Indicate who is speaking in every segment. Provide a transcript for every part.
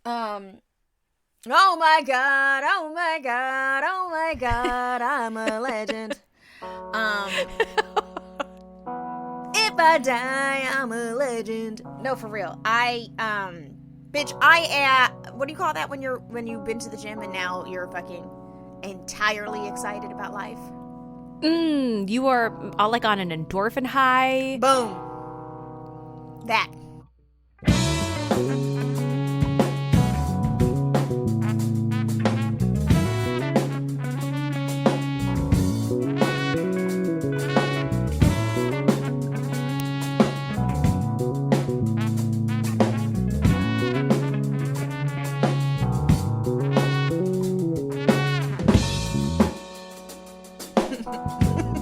Speaker 1: Um, oh my god, oh my god, oh my god, I'm a legend. Um, if I die, I'm a legend. No, for real. Bitch, what do you call that when you've been to the gym and now you're fucking entirely excited about life?
Speaker 2: You are like on an endorphin high.
Speaker 1: Boom. That.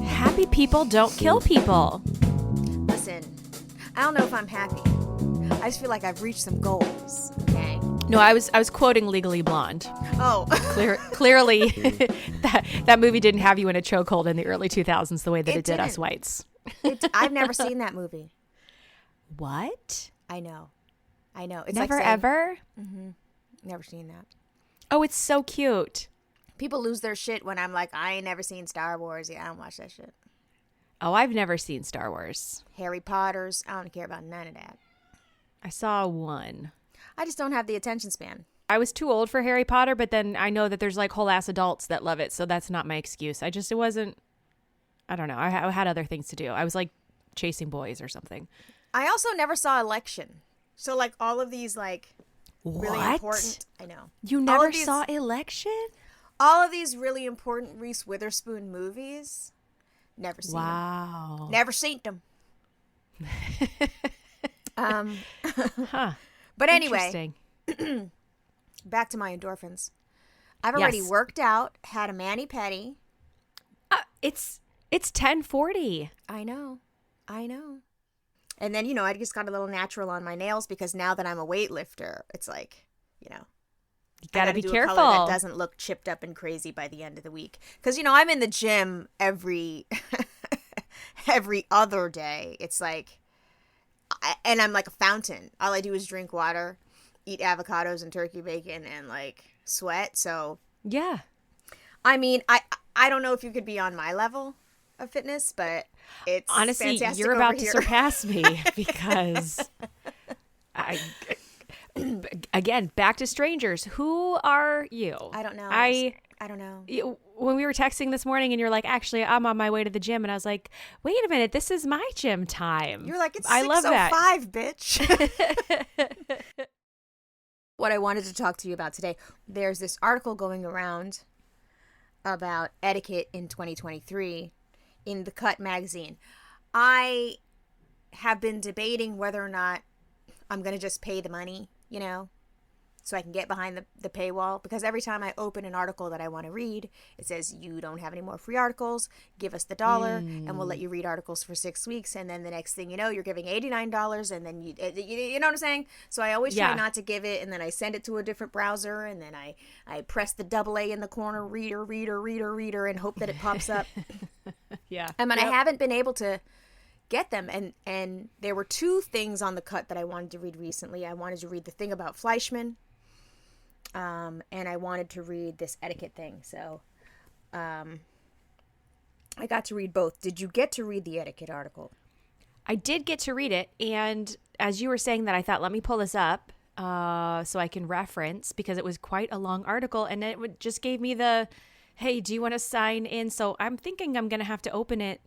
Speaker 2: Happy people don't kill people.
Speaker 1: Listen, I don't know if I'm happy. I just feel like I've reached some goals. Okay.
Speaker 2: No, I was quoting Legally Blonde.
Speaker 1: Oh.
Speaker 2: Clearly, that movie didn't have you in a chokehold in the early 2000s the way that it did us
Speaker 1: didn't.
Speaker 2: whites.
Speaker 1: I've never seen that movie.
Speaker 2: What?
Speaker 1: I know. It's
Speaker 2: Never
Speaker 1: like saying,
Speaker 2: ever?
Speaker 1: never seen that.
Speaker 2: Oh, it's so cute.
Speaker 1: People lose their shit when I'm like, I ain't never seen Star Wars. Yeah, I don't watch that shit.
Speaker 2: Oh, I've never seen Star Wars.
Speaker 1: Harry Potter's. I don't care about none of that.
Speaker 2: I saw one.
Speaker 1: I just don't have the attention span.
Speaker 2: I was too old for Harry Potter, but then I know that there's like whole ass adults that love it, so that's not my excuse. It wasn't, I don't know. I had other things to do. I was like chasing boys or something.
Speaker 1: I also never saw Election. So like all of these like really
Speaker 2: What?
Speaker 1: important. I know.
Speaker 2: You never saw Election?
Speaker 1: All of these really important Reese Witherspoon movies. Never seen them.
Speaker 2: Wow.
Speaker 1: Never seen them.
Speaker 2: Huh.
Speaker 1: But anyway,
Speaker 2: Interesting.
Speaker 1: back to my endorphins. I've already
Speaker 2: Yes.
Speaker 1: worked out, had a mani-pedi.
Speaker 2: It's 10:40.
Speaker 1: I know. And then, I just got a little natural on my nails because now that I'm a weightlifter, it's like,
Speaker 2: You
Speaker 1: I
Speaker 2: gotta
Speaker 1: gotta
Speaker 2: be
Speaker 1: do
Speaker 2: careful.
Speaker 1: a color that doesn't look chipped up and crazy by the end of the week. Because, I'm in the gym every every other day. It's like, and I'm like a fountain. All I do is drink water, eat avocados and turkey bacon, and like sweat. So,
Speaker 2: Yeah.
Speaker 1: I mean, I don't know if you could be on my level of fitness, but it's
Speaker 2: Honestly,
Speaker 1: fantastic
Speaker 2: you're
Speaker 1: over
Speaker 2: about to
Speaker 1: here.
Speaker 2: surpass me because I again, back to strangers. Who are you?
Speaker 1: I don't know.
Speaker 2: I
Speaker 1: I don't know.
Speaker 2: when we were texting this morning and you're like, actually, I'm on my way to the gym, and I was like, wait a minute, this is my gym time.
Speaker 1: You're like, it's
Speaker 2: I love that.
Speaker 1: 6:05, bitch. What I wanted to talk to you about today, there's this article going around about etiquette in 2023 in the Cut magazine. I have been debating whether or not I'm going to just pay the money, so I can get behind the paywall, because every time I open an article that I want to read, it says, you don't have any more free articles, give us the dollar and we'll let you read articles for 6 weeks, and then the next thing you know, you're giving $89, and then you know what I'm saying? So I always try not to give it, and then I send it to a different browser, and then I press the double A in the corner, reader, and hope that it pops up.
Speaker 2: Yeah.
Speaker 1: I haven't been able to get them, and there were two things on the Cut that I wanted to read recently. I wanted to read the thing about Fleischman, and I wanted to read this etiquette thing. So I got to read both. Did you get to read the etiquette article?
Speaker 2: I did get to read it, and as you were saying that, I thought, let me pull this up so I can reference, because it was quite a long article, and it just gave me the, hey, do you want to sign in? So I'm thinking I'm going to have to open it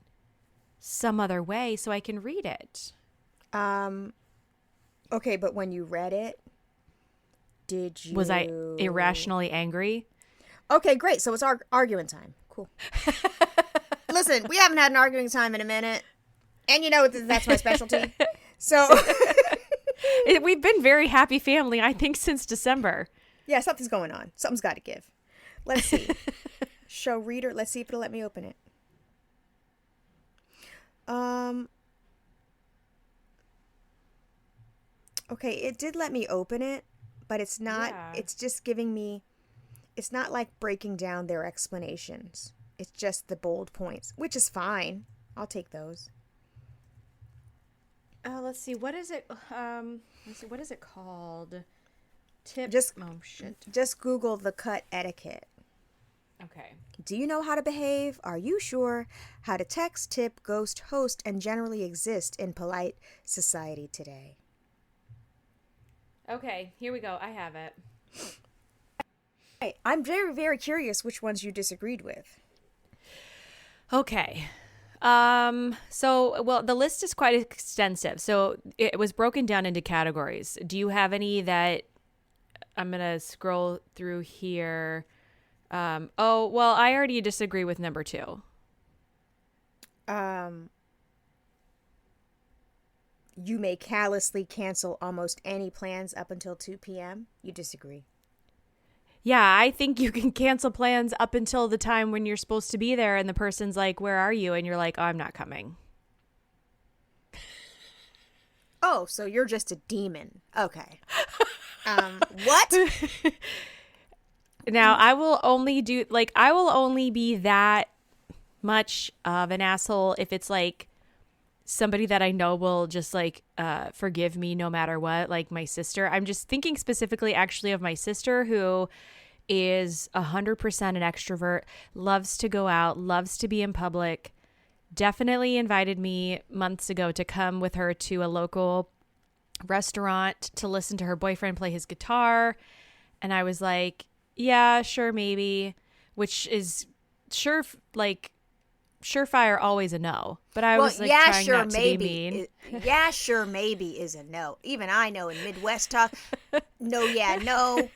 Speaker 2: some other way so I can read it.
Speaker 1: Okay, but when you read it, did you...
Speaker 2: Was I irrationally angry?
Speaker 1: Okay, great. So it's arguing time. Cool. Listen, we haven't had an arguing time in a minute. And that's my specialty. So...
Speaker 2: We've been very happy family, I think, since December.
Speaker 1: Yeah, something's going on. Something's got to give. Let's see. Show reader. Let's see if it'll let me open it. Okay, it did let me open it, but it's not, it's just giving me, it's not like breaking down their explanations. It's just the bold points, which is fine. I'll take those.
Speaker 2: Let's see. What is it? Let's see. What is it called? Tip.
Speaker 1: Just
Speaker 2: Oh, shit.
Speaker 1: just Google the cut etiquette.
Speaker 2: Okay.
Speaker 1: Do you know how to behave? Are you sure? How to text, tip, ghost, host, and generally exist in polite society today.
Speaker 2: Okay, here we go. I have it.
Speaker 1: Hey, I'm very, very curious which ones you disagreed with.
Speaker 2: Okay. Well, the list is quite extensive. So it was broken down into categories. Do you have any that I'm going to scroll through here? Well, I already disagree with number 2.
Speaker 1: You may callously cancel almost any plans up until 2 p.m. You disagree.
Speaker 2: Yeah, I think you can cancel plans up until the time when you're supposed to be there and the person's like, "Where are you?" and you're like, "Oh, I'm not coming."
Speaker 1: Oh, so you're just a demon. Okay. What?
Speaker 2: Now, I will only be that much of an asshole if it's like somebody that I know will just like forgive me no matter what, like my sister. I'm just thinking specifically actually of my sister, who is 100% an extrovert, loves to go out, loves to be in public, definitely invited me months ago to come with her to a local restaurant to listen to her boyfriend play his guitar. And I was like, yeah, sure, maybe, which is surefire always a no. But I was like trying not to be mean.
Speaker 1: Yeah, sure, maybe is a no. Even I know in Midwest talk, no, yeah, no.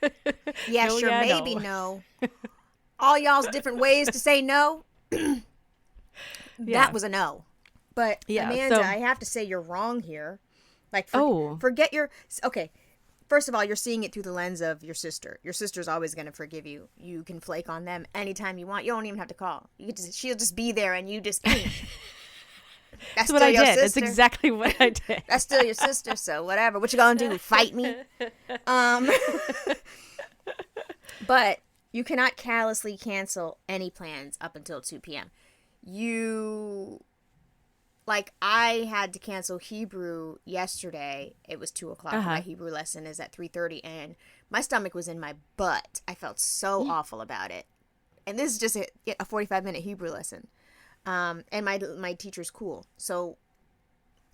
Speaker 1: Yeah,
Speaker 2: No,
Speaker 1: sure,
Speaker 2: yeah,
Speaker 1: maybe
Speaker 2: no.
Speaker 1: no. All y'all's different ways to say no.
Speaker 2: Yeah.
Speaker 1: That was a no. But
Speaker 2: Yeah,
Speaker 1: Amanda,
Speaker 2: so-
Speaker 1: I have to say you're wrong here. Like,
Speaker 2: Oh.
Speaker 1: forget your... Okay, first of all, you're seeing it through the lens of your sister. Your sister's always going to forgive you. You can flake on them anytime you want. You don't even have to call. She'll just be there and you just...
Speaker 2: That's what I did. That's exactly what I did.
Speaker 1: That's still your sister, so whatever. What you gonna do? Fight me? But you cannot callously cancel any plans up until 2 p.m. I had to cancel Hebrew yesterday. It was 2 o'clock. My Hebrew lesson is at 3:30, and my stomach was in my butt. I felt so awful about it. And this is just a 45-minute Hebrew lesson. And my teacher's cool. So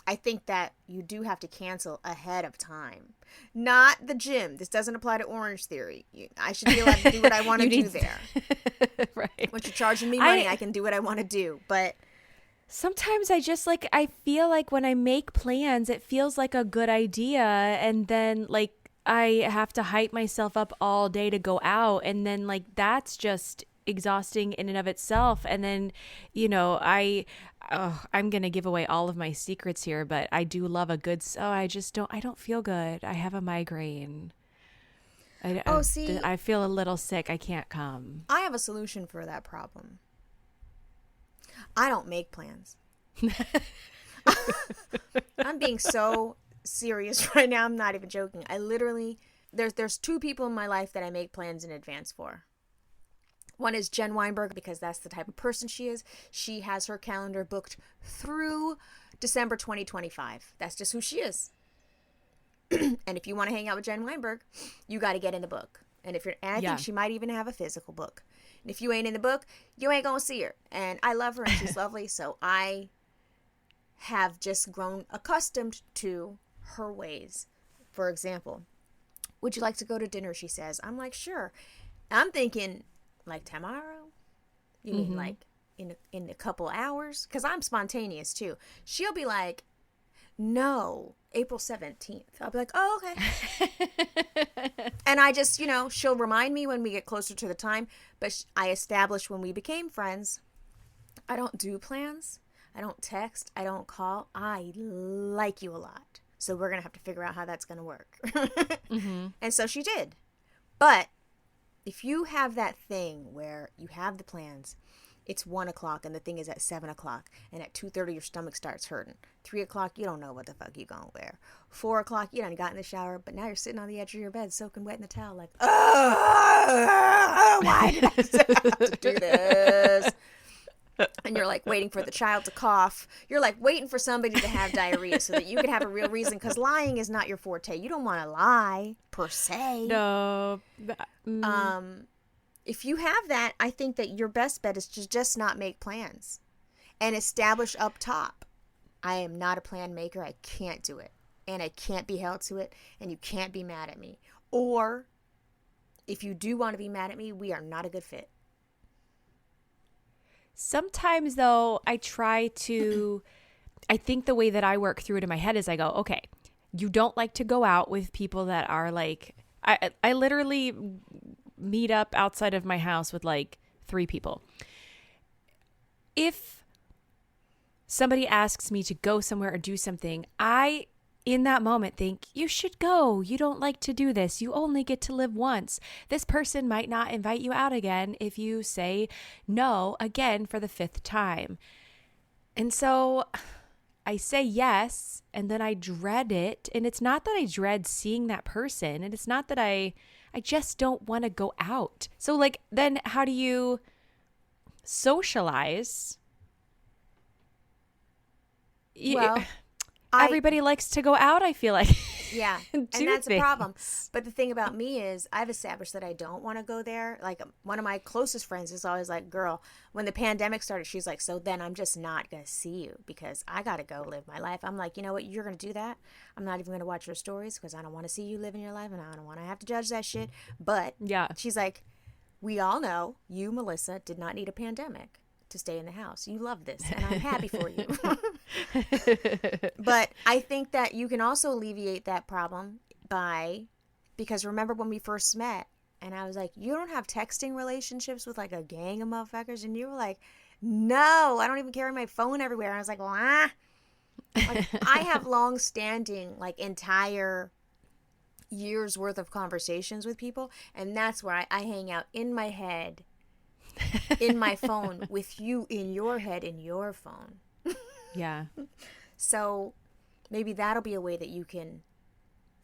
Speaker 1: I think that you do have to cancel ahead of time. Not the gym. This doesn't apply to Orange Theory. I should be allowed to do what I want to do there.
Speaker 2: Right.
Speaker 1: Once you're charging me money, I can do what I want to do. But
Speaker 2: sometimes I feel like when I make plans, it feels like a good idea. And then I have to hype myself up all day to go out. And then that's just exhausting in and of itself. And then I'm gonna give away all of my secrets here, but I do love a good I don't feel good. I have a migraine. I feel a little sick. I can't come.
Speaker 1: I have a solution for that problem. I don't make plans. I'm being so serious right now. I'm not even joking. I literally there's 2 people in my life that I make plans in advance for. One is Jen Weinberg, because that's the type of person she is. She has her calendar booked through December 2025. That's just who she is. And if you want to hang out with Jen Weinberg, you got to get in the book. And I think she might even have a physical book. And if you ain't in the book, you ain't going to see her. And I love her and she's lovely. So I have just grown accustomed to her ways. For example, would you like to go to dinner? She says. I'm like, sure. I'm thinking, like tomorrow? You mean like in a couple hours? Because I'm spontaneous too. She'll be like, no, April 17th. I'll be like, oh, okay. And I just, she'll remind me when we get closer to the time. But I established when we became friends, I don't do plans. I don't text. I don't call. I like you a lot. So we're going to have to figure out how that's going to work. And so she did. But if you have that thing where you have the plans, it's 1 o'clock and the thing is at 7 o'clock, and at 2:30 your stomach starts hurting. 3 o'clock, you don't know what the fuck you gonna wear. 4 o'clock, you done got in the shower, but now you're sitting on the edge of your bed soaking wet in the towel like, oh, why did I have to do this? and you're like waiting for the child to cough. You're like waiting for somebody to have diarrhea so that you can have a real reason, because lying is not your forte. You don't want to lie per se.
Speaker 2: No.
Speaker 1: If you have that, I think that your best bet is to just not make plans and establish up top. I am not a plan maker. I can't do it. And I can't be held to it. And you can't be mad at me. Or if you do want to be mad at me, we are not a good fit.
Speaker 2: Sometimes, though, I think the way that I work through it in my head is I go, okay, you don't like to go out with people that are like, I literally meet up outside of my house with like 3 people. If somebody asks me to go somewhere or do something, I, in that moment, think, you should go. You don't like to do this. You only get to live once. This person might not invite you out again if you say no again for the 5th time. And so I say yes, and then I dread it. And it's not that I dread seeing that person, and it's not that I just don't want to go out. So like, then how do you socialize?
Speaker 1: Well,
Speaker 2: everybody likes to go out, I feel like.
Speaker 1: Yeah, and that's a problem. But the thing about me is I've established that I don't want to go there. Like, one of my closest friends is always like, girl, when the pandemic started, she's like, so then I'm just not going to see you because I got to go live my life. I'm like, you know what? You're going to do that. I'm not even going to watch your stories because I don't want to see you living your life and I don't want to have to judge that shit. But
Speaker 2: yeah,
Speaker 1: she's like, we all know you, Melissa, did not need a pandemic to stay in the house. You love this and I'm happy for you. But I think that you can also alleviate that problem because remember when we first met and I was like, you don't have texting relationships with like a gang of motherfuckers, and you were like, no, I don't even carry my phone everywhere. And I was like, well, like, I have long standing, like, entire years worth of conversations with people, and that's where I hang out in my head, in my phone, with you in your head, in your phone.
Speaker 2: Yeah.
Speaker 1: So maybe that'll be a way that you can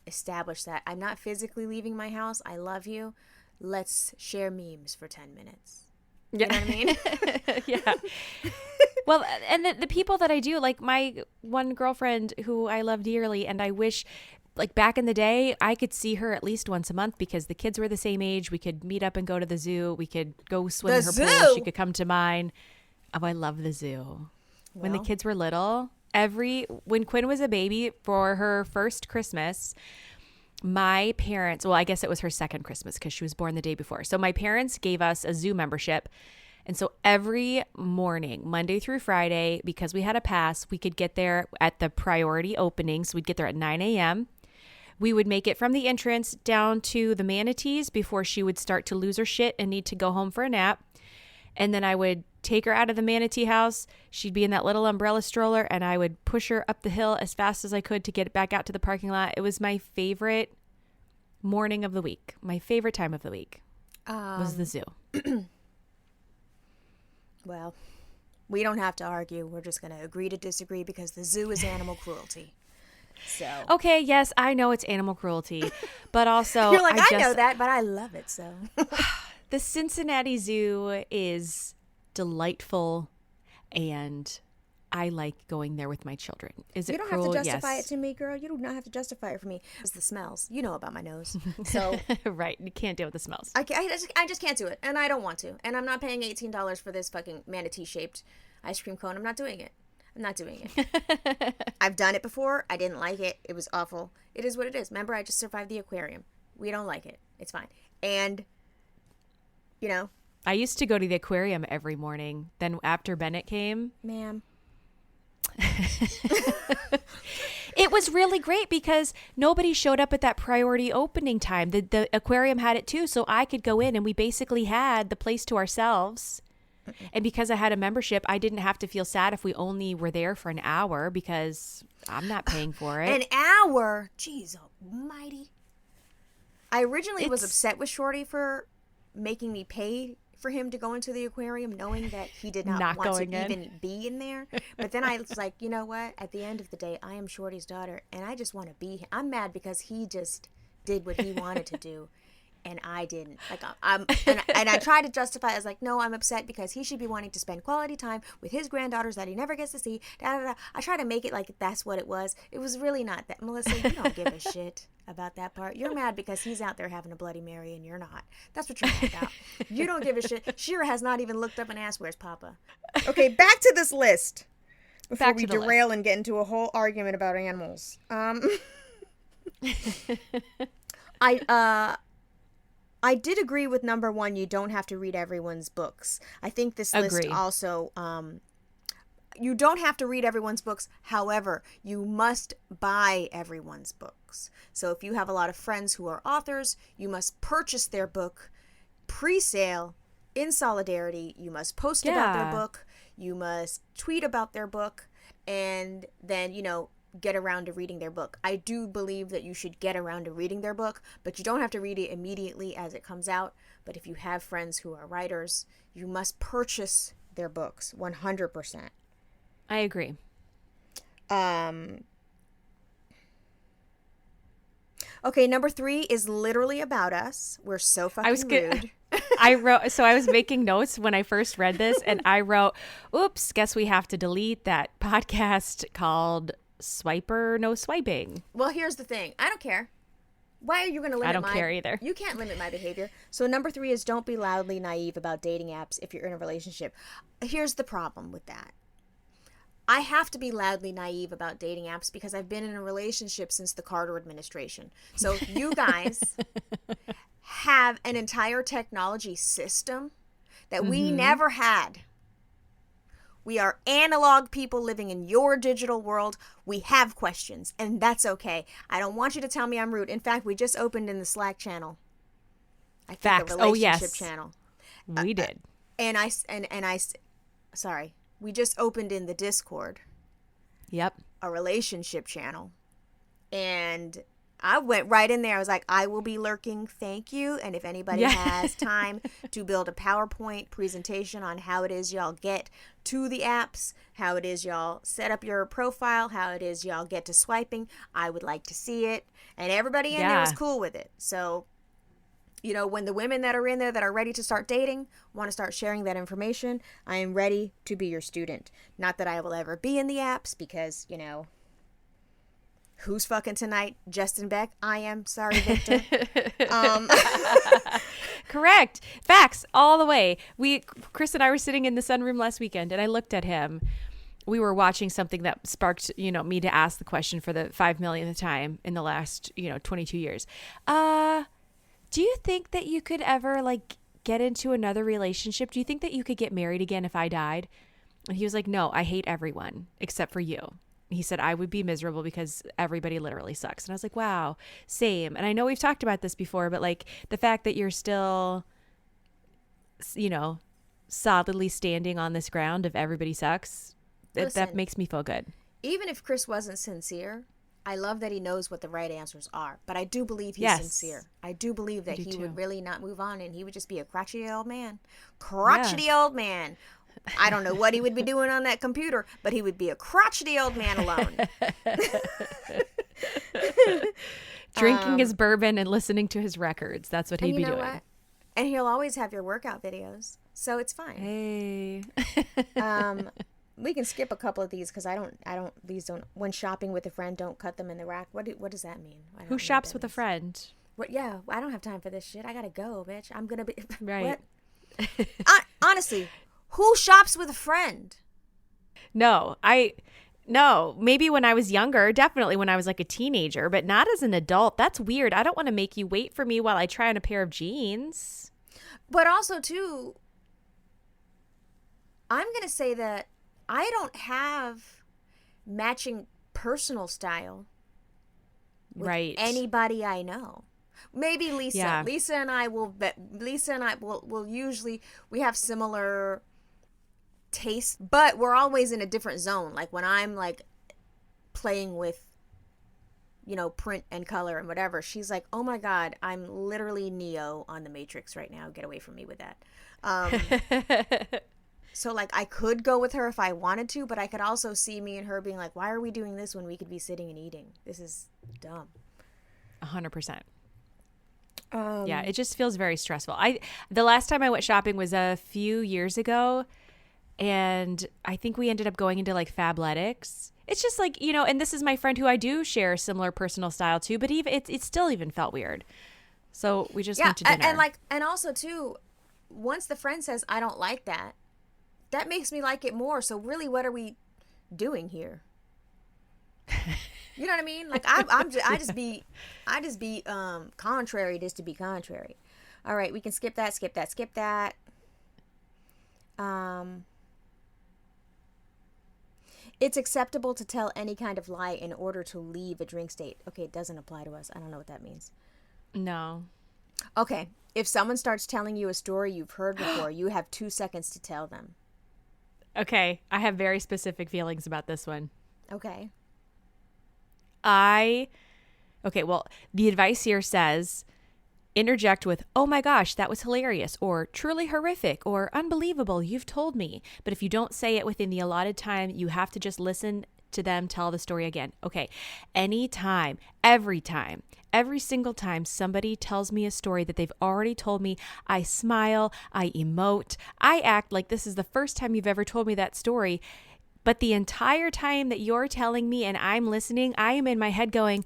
Speaker 1: establish that I'm not physically leaving my house. I love you. Let's share memes for 10 minutes. You know what I mean?
Speaker 2: Yeah. Well, and the people that I do, like my one girlfriend who I love dearly, and I wish, like, back in the day, I could see her at least once a month because the kids were the same age. We could meet up and go to the zoo. We could go swim in her pool. She could come to mine. Oh, I love the zoo.
Speaker 1: Well,
Speaker 2: when the kids were little, when Quinn was a baby for her first Christmas, my parents, well, I guess it was her second Christmas because she was born the day before. So my parents gave us a zoo membership. And so every morning, Monday through Friday, because we had a pass, we could get there at the priority opening. So we'd get there at 9 a.m. We would make it from the entrance down to the manatees before she would start to lose her shit and need to go home for a nap. And then I would take her out of the manatee house. She'd be in that little umbrella stroller, and I would push her up the hill as fast as I could to get back out to the parking lot. It was my favorite morning of the week. My favorite time of the week was the zoo.
Speaker 1: Well, we don't have to argue. We're just going to agree to disagree because the zoo is animal cruelty. So
Speaker 2: okay, yes, I know it's animal cruelty, but also
Speaker 1: you're like, I know that, but I love it. So
Speaker 2: the Cincinnati Zoo is delightful, and I like going there with my children. Is it cruel?
Speaker 1: You don't have to justify
Speaker 2: Yes.
Speaker 1: it to me, girl. You do not have to justify it for me. It's the smells. You know about my nose. So
Speaker 2: right, you can't deal with the smells.
Speaker 1: I just can't do it, and I don't want to. And I'm not paying $18 for this fucking manatee-shaped ice cream cone. I'm not doing it. I'm not doing it. I've done it before. I didn't like it. It was awful. It is what it is. Remember, I just survived the aquarium. We don't like it. It's fine. And, you know.
Speaker 2: I used to go to the aquarium every morning. Then after Bennett came.
Speaker 1: Ma'am.
Speaker 2: It was really great because nobody showed up at that priority opening time. The aquarium had it too, so I could go in, and we basically had the place to ourselves. And because I had a membership, I didn't have to feel sad if we only were there for an hour because I'm not paying for it.
Speaker 1: An hour? Jeez almighty. I originally was upset with Shorty for making me pay for him to go into the aquarium, knowing that he did not want to even be in there. But then I was like, you know what? At the end of the day, I am Shorty's daughter, and I just want to be. I'm mad because he just did what he wanted to do. and I didn't. Like and I try to justify it as like, no, I'm upset because he should be wanting to spend quality time with his granddaughters that he never gets to see. Da, da, da. I try to make it like that's what it was. It was really not that. Melissa, you don't give a shit about that part. You're mad because he's out there having a Bloody Mary and you're not. That's what you're mad about. You don't give a shit. Shira has not even looked up and asked, where's Papa? Okay, back to this list before we derail and get into a whole argument about animals. I did agree with number one. You don't have to read everyone's books. I think this list also, you don't have to read everyone's books. However, you must buy everyone's books. So if you have a lot of friends who are authors, you must purchase their book pre-sale in solidarity. You must post about their book. You must tweet about their book, and then, get around to reading their book. I do believe that you should get around to reading their book, but you don't have to read it immediately as it comes out. But if you have friends who are writers, you must purchase their books 100%.
Speaker 2: I agree.
Speaker 1: Okay, number 3 is literally about us. We're so fucking rude.
Speaker 2: I was making notes when I first read this, and I wrote, oops, guess we have to delete that podcast called Swiper No Swiping.
Speaker 1: Well, here's the thing. I don't care. Why are you going to limit
Speaker 2: I don't care either.
Speaker 1: You can't limit my behavior. So number 3 is don't be loudly naive about dating apps if you're in a relationship. Here's the problem with that. I have to be loudly naive about dating apps because I've been in a relationship since the Carter administration. So you guys have an entire technology system that we never had. We are analog people living in your digital world. We have questions, and that's okay. I don't want you to tell me I'm rude. In fact, we just opened in the Slack channel. I think
Speaker 2: Facts.
Speaker 1: a relationship channel.
Speaker 2: We did.
Speaker 1: Sorry. We just opened in the Discord.
Speaker 2: Yep.
Speaker 1: A relationship channel. And I went right in there. I was like, I will be lurking. Thank you. And if anybody has time to build a PowerPoint presentation on how it is y'all get to the apps, how it is y'all set up your profile, how it is y'all get to swiping, I would like to see it. And everybody in there was cool with it. So, when the women that are in there that are ready to start dating want to start sharing that information, I am ready to be your student. Not that I will ever be in the apps because, who's fucking tonight? Justin Beck? I am. Sorry, Victor.
Speaker 2: Correct. Facts all the way. Chris and I were sitting in the sunroom last weekend, and I looked at him. We were watching something that sparked, me to ask the question for the 5 millionth time in the last, 22 years. Do you think that you could ever get into another relationship? Do you think that you could get married again if I died? And he was like, no, I hate everyone except for you. He said, I would be miserable because everybody literally sucks. And I was like, wow, same. And I know we've talked about this before, but the fact that you're still, solidly standing on this ground of everybody sucks, that makes me feel good.
Speaker 1: Even if Chris wasn't sincere, I love that he knows what the right answers are. But I do believe he's sincere. I do believe that he would really not move on and he would just be a crotchety old man. Old man. I don't know what he would be doing on that computer, but he would be a crotchety old man alone.
Speaker 2: Drinking his bourbon and listening to his records. That's what he'd be doing. What?
Speaker 1: And he'll always have your workout videos. So it's fine.
Speaker 2: Hey.
Speaker 1: We can skip a couple of these because these don't, when shopping with a friend, don't cut them in the rack. What does that mean?
Speaker 2: Who shops with a friend?
Speaker 1: What? Yeah, I don't have time for this shit. I gotta go, bitch. I'm gonna be,
Speaker 2: right.
Speaker 1: Honestly, who shops with a friend?
Speaker 2: No, maybe when I was younger, definitely when I was a teenager, but not as an adult. That's weird. I don't want to make you wait for me while I try on a pair of jeans.
Speaker 1: But also too, I'm going to say that I don't have matching personal style with anybody I know. Maybe Lisa. Yeah. Lisa and I will usually, we have similar tastes, but we're always in a different zone. When I'm playing with, print and color and whatever, she's like, oh my God, I'm literally Neo on the Matrix right now. Get away from me with that. So I could go with her if I wanted to, but I could also see me and her being like, why are we doing this when we could be sitting and eating? This is dumb.
Speaker 2: 100%. Yeah, it just feels very stressful. The last time I went shopping was a few years ago, and I think we ended up going into like Fabletics. It's just like, and this is my friend who I do share a similar personal style to, but even it still even felt weird. So we just went to dinner.
Speaker 1: And also too, once the friend says I don't like that, that makes me like it more. So really, what are we doing here? You know what I mean? Like I just be contrary just to be contrary. All right, we can skip that. It's acceptable to tell any kind of lie in order to leave a drink state. Okay, it doesn't apply to us. I don't know what that means.
Speaker 2: No.
Speaker 1: Okay, if someone starts telling you a story you've heard before, you have 2 seconds to tell them.
Speaker 2: Okay, I have very specific feelings about this one.
Speaker 1: Okay.
Speaker 2: Okay, well, the advice here says interject with, oh my gosh, that was hilarious, or truly horrific, or unbelievable, you've told me. But if you don't say it within the allotted time, you have to just listen to them tell the story again. Okay, anytime, every time, every single time somebody tells me a story that they've already told me, I smile, I emote, I act like this is the first time you've ever told me that story. But the entire time that you're telling me and I'm listening, I am in my head going,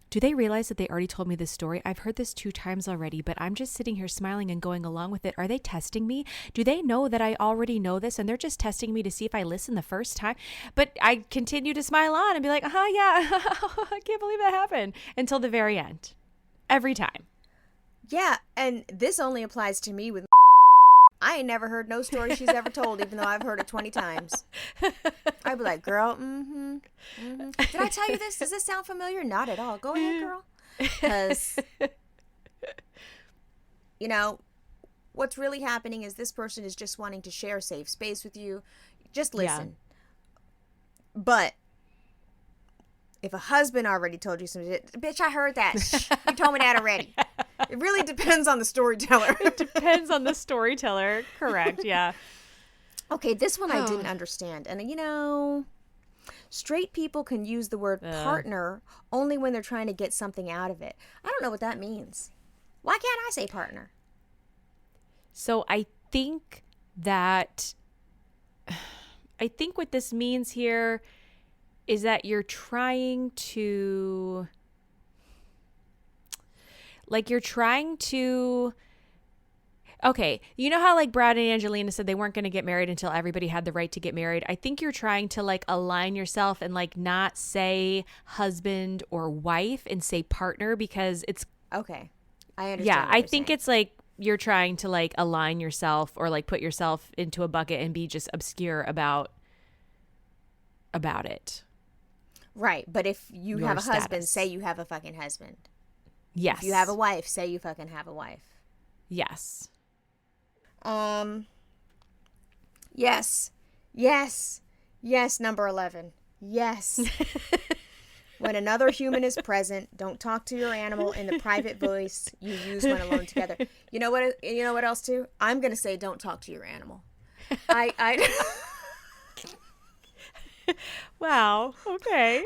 Speaker 2: do they realize that they already told me this story? I've heard this 2 times already, but I'm just sitting here smiling and going along with it. Are they testing me? Do they know that I already know this and they're just testing me to see if I listen the first time? But I continue to smile on and be like, yeah, I can't believe that happened, until the very end. Every time.
Speaker 1: Yeah, and this only applies to me with I ain't never heard no story she's ever told, even though I've heard it 20 times. I'd be like, girl, Did I tell you this? Does this sound familiar? Not at all. Go ahead, girl. Because, what's really happening is this person is just wanting to share a safe space with you. Just listen. Yeah. But if a husband already told you something, bitch, I heard that. You told me that already. It really depends on the storyteller.
Speaker 2: It depends on the storyteller. Correct. Yeah.
Speaker 1: Okay, this one I didn't understand. And, straight people can use the word partner only when they're trying to get something out of it. I don't know what that means. Why can't I say partner?
Speaker 2: So I think what this means here is that you're trying to... Okay, you know how like Brad and Angelina said they weren't going to get married until everybody had the right to get married? I think you're trying to like align yourself and like not say husband or wife and say partner, because it's...
Speaker 1: Okay, I understand.
Speaker 2: Yeah, I think it's like you're trying to like align yourself or like put yourself into a bucket and be just obscure about it.
Speaker 1: Right, but if you have a husband, say you have a fucking husband.
Speaker 2: Yes.
Speaker 1: If you have a wife, say you fucking have a wife.
Speaker 2: Yes.
Speaker 1: Yes, number 11. Yes. When another human is present, don't talk to your animal in the private voice you use when alone together. You know what else too? I'm going to say don't talk to your animal.
Speaker 2: Wow. Okay.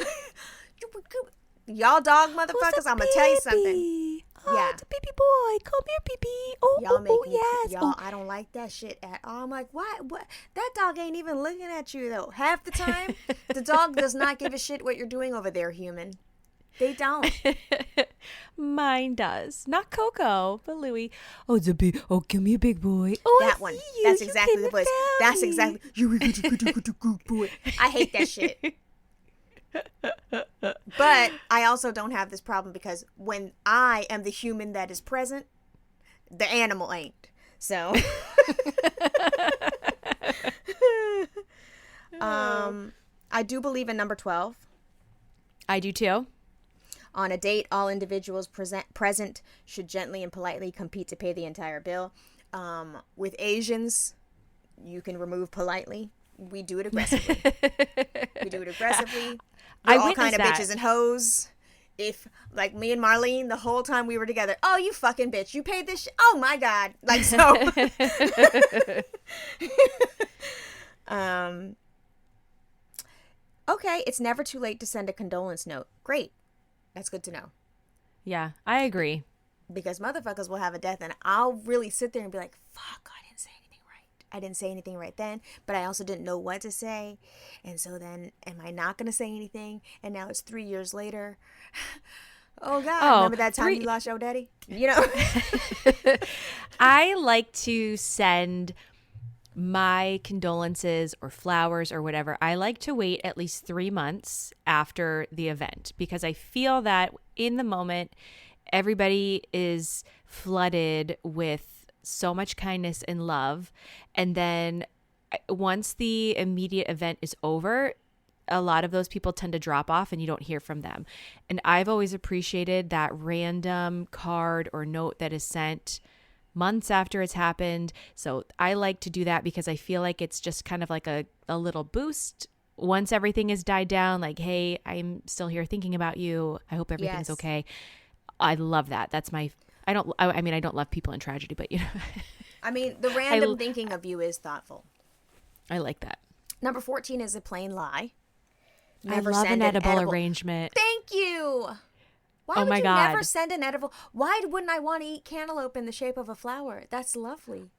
Speaker 1: Y'all dog motherfuckers, I'm going to tell you something.
Speaker 2: Oh, yeah. It's a pee-pee boy. Come here, pee-pee. Oh,
Speaker 1: y'all make me,
Speaker 2: yes.
Speaker 1: Y'all, I don't like that shit at all. I'm like, what? That dog ain't even looking at you, though. Half the time, the dog does not give a shit what you're doing over there, human. They don't.
Speaker 2: Mine does. Not Coco, but Louie. Oh, give me a big boy. Oh,
Speaker 1: that one. That's exactly the voice. That's exactly. You good boy. I hate that shit. But I also don't have this problem because when I am the human that is present, the animal ain't. So I do believe in number 12.
Speaker 2: I do too.
Speaker 1: On a date, all individuals present should gently and politely compete to pay the entire bill. With Asians, you can remove politely. We do it aggressively. We're all kind of bitches and hoes. If, like me and Marlene, the whole time we were together, oh, you fucking bitch, you paid this shit. Oh, my God. Like, so. Okay, it's never too late to send a condolence note. Great. That's good to know.
Speaker 2: Yeah, I agree.
Speaker 1: because motherfuckers will have a death, and I'll really sit there and be like, fuck, I didn't say anything right. I didn't say anything right then, but I also didn't know what to say. And so then, am I not going to say anything? And now it's 3 years later. Oh, God,
Speaker 2: Oh,
Speaker 1: remember that time you lost your daddy? You know?
Speaker 2: I like to send my condolences or flowers or whatever. I like to wait at least 3 months after the event because I feel that in the moment, everybody is flooded with so much kindness and love. And then once the immediate event is over, a lot of those people tend to drop off and you don't hear from them. And I've always appreciated that random card or note that is sent months after it's happened. So I like to do that because I feel like it's just kind of like a little boost once everything has died down. Like, hey, I'm still here thinking about you. I hope everything's okay. I love that. That's my, I don't love people in tragedy, but you know.
Speaker 1: I mean, the random thinking of you is thoughtful.
Speaker 2: I like that.
Speaker 1: Number 14 is a plain lie.
Speaker 2: Never I love an edible arrangement.
Speaker 1: Thank you. Why would you never send an edible? Why wouldn't I want to eat cantaloupe in the shape of a flower? That's lovely.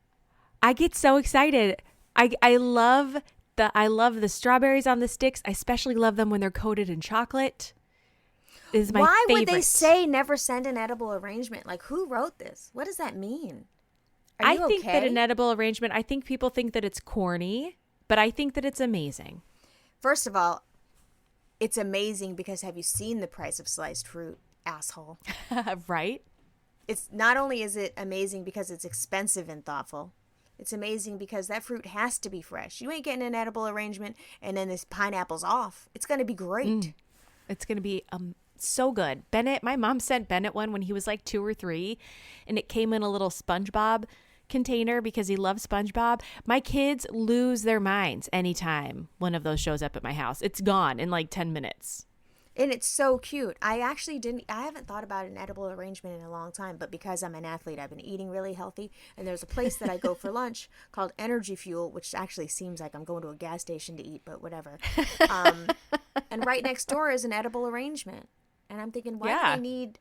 Speaker 2: I get so excited. I love the strawberries on the sticks. I especially love them when they're coated in chocolate. Is my
Speaker 1: Why
Speaker 2: favorite.
Speaker 1: would they say never send an edible arrangement? Like, who wrote this? What does that mean? Are you
Speaker 2: I think
Speaker 1: okay?
Speaker 2: that an edible arrangement, I think people think that it's corny, but I think that it's amazing.
Speaker 1: First of all, it's amazing because have you seen the price of sliced fruit, asshole?
Speaker 2: Right?
Speaker 1: It's not only is it amazing because it's expensive and thoughtful, it's amazing because that fruit has to be fresh. You ain't getting an edible arrangement and then this pineapple's off. It's going to be great.
Speaker 2: It's going to be so good. Bennett, my mom sent Bennett one when he was like 2 or 3, and it came in a little SpongeBob container because he loves SpongeBob. My kids lose their minds anytime one of those shows up at my house. It's gone in like 10 minutes.
Speaker 1: And it's so cute. I haven't thought about an edible arrangement in a long time, but because I'm an athlete, I've been eating really healthy. And there's a place that I go for lunch called Energy Fuel, which actually seems like I'm going to a gas station to eat, but whatever. And right next door is an edible arrangement. And I'm thinking, why do I need,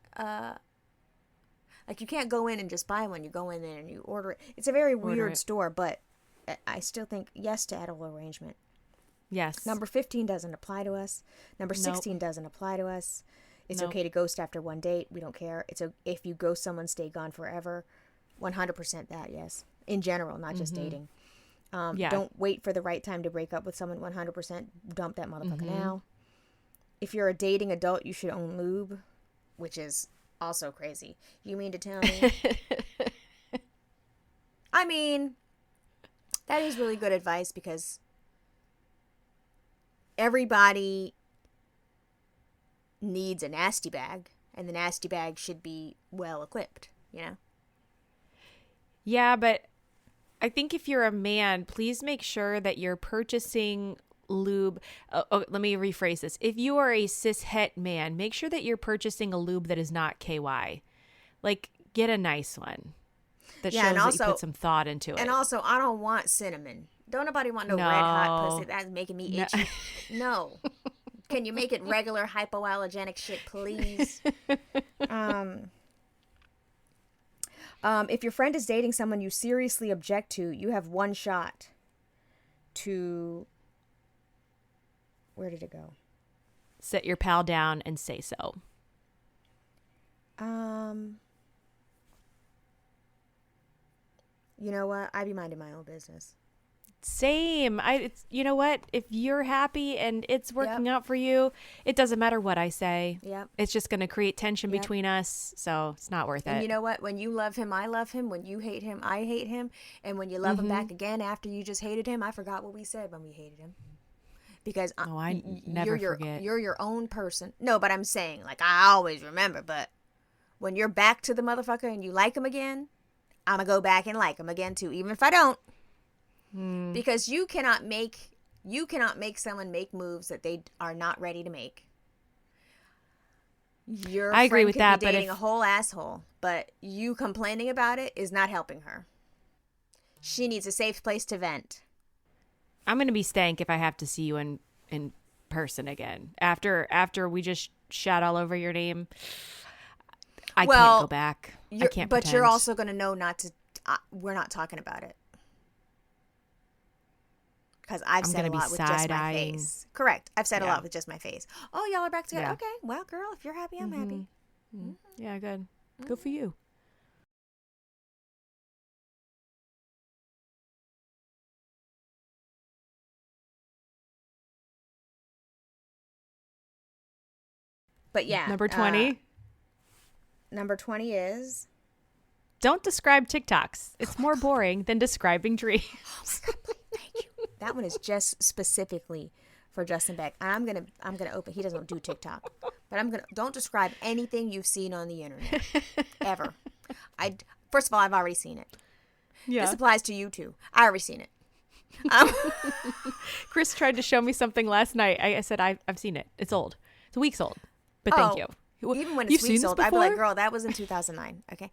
Speaker 1: like, you can't go in and just buy one. You go in there and you order it. It's a very weird store, but I still think yes to edible arrangement.
Speaker 2: Yes.
Speaker 1: Number 15 doesn't apply to us. Number 16 doesn't apply to us. It's okay to ghost after one date. We don't care. If you ghost someone, stay gone forever. 100% that, yes. In general, not just dating. Don't wait for the right time to break up with someone. 100% dump that motherfucker now. If you're a dating adult, you should own lube, which is also crazy. You mean to tell me? I mean, that is really good advice because everybody needs a nasty bag, and the nasty bag should be well equipped, you know?
Speaker 2: Yeah, but I think if you're a man, please make sure that you're purchasing lube. Let me rephrase this. If you are a cis het man, make sure that you're purchasing a lube that is not KY. Like, get a nice one that shows that you put some thought into it.
Speaker 1: And also, I don't want cinnamon. Don't nobody want no red hot pussy. That's making me itchy. No. Can you make it regular hypoallergenic shit, please? If your friend is dating someone you seriously object to, you have one shot to... Where did it go?
Speaker 2: Sit your pal down and say so.
Speaker 1: You know what? I be minding my own business.
Speaker 2: Same. You know what? If you're happy and it's working out for you, it doesn't matter what I say.
Speaker 1: Yep.
Speaker 2: It's just going to create tension between us, so it's not worth it.
Speaker 1: And you know what? When you love him, I love him. When you hate him, I hate him. And when you love him back again after you just hated him, I forgot what we said when we hated him. Because
Speaker 2: I never forget.
Speaker 1: You're your own person. No, but I'm saying, like, I always remember, but when you're back to the motherfucker and you like him again, I'm going to go back and like him again too, even if I don't. Because you cannot make someone make moves that they are not ready to make.
Speaker 2: I agree with that,
Speaker 1: but dating a whole asshole, but you complaining about it is not helping her. She needs a safe place to vent.
Speaker 2: I'm going to be stank if I have to see you in person again. After we just shout all over your name, I can't go back. I can't
Speaker 1: But
Speaker 2: pretend.
Speaker 1: you're also going to know not to. We're not talking about it. Because I've
Speaker 2: I'm
Speaker 1: said a
Speaker 2: gonna be
Speaker 1: lot with just my
Speaker 2: side-eyeing.
Speaker 1: face. Correct. I've said a
Speaker 2: Yeah.
Speaker 1: lot with just my face. Oh, y'all are back together.
Speaker 2: Yeah.
Speaker 1: Okay. Well, girl, if you're happy, I'm happy.
Speaker 2: Mm. Yeah, good. Good for you.
Speaker 1: But yeah.
Speaker 2: Number 20.
Speaker 1: Number 20 is.
Speaker 2: Don't describe TikToks. It's more boring than describing dreams.
Speaker 1: Thank you. That one is just specifically for Justin Beck. I'm gonna open. He doesn't do TikTok, but don't describe anything you've seen on the internet ever. First of all, I've already seen it.
Speaker 2: Yeah.
Speaker 1: This applies to you too. I already seen it.
Speaker 2: Chris tried to show me something last night. I said I've seen it. It's old. It's weeks old. But thank you.
Speaker 1: Even when
Speaker 2: You've
Speaker 1: it's
Speaker 2: seen
Speaker 1: weeks
Speaker 2: this
Speaker 1: old, I'd be like,
Speaker 2: before?
Speaker 1: girl, that was in 2009. Okay.